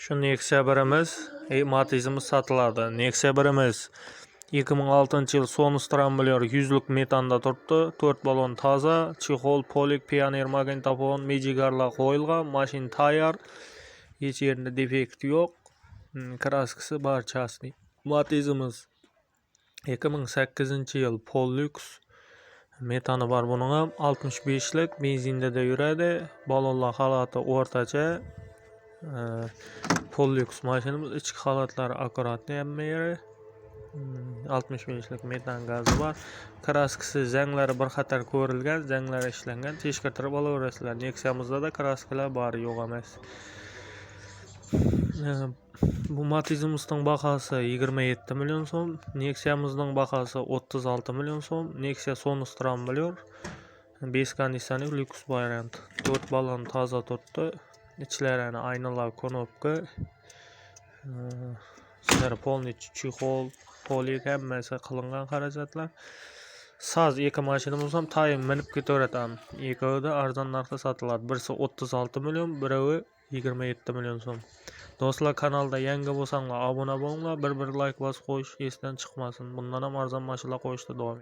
Şu Nexia 1'imiz, Matiz'imiz satıladi. Nexia 1'imiz 2006-yıl sonus tramblyor 100'lük metanda turibdi. 4 balon taza, chexol, polik, Pioneer magnetofon, mejigarlar qo'yilgan, mashina tayyor. Hech yerinde defekt yo'q. Kraskasi barchasi. Matiz'imiz 2008-yıl Pollux metani var bunun ham 65'lik benzinda da yuradi. Balonlar holati o'rtacha. Pollux mashinamiz ichki holatlari akkuratniy hamma yeri. 65'lik metan gazi var. Kraskasi zanglari bir xatar ko'rilgan, zanglari ishlangan. Teshkirtirib olaverasizlar. Nexia'mizda da kraskalar bor, yo'q emas. Bu Matiz'imizning bahası 27 milyon so'm, Nexia'mizning bahası 36 milyon so'm. Nexia sonus tramblyor 5 konditsioner lyuks variant. 4 balon toza turibdi. İçlerine aynalar, konopka, sizlere polni chexol, polik hammasi qilingan xarajatlar. Saz iki mashinamiz ham tayin minib ketaveradi. Ikkovi da arzon narxda sotiladi. Birisi 36 milyon, biri 27 milyon so'm. Do'stlar, kanalda yangi bo'lsanglar obuna bo'linglar, bir like bosib qo'yish esdan chiqmasin. Bundan ham arzon mashinalar qo'yishda davom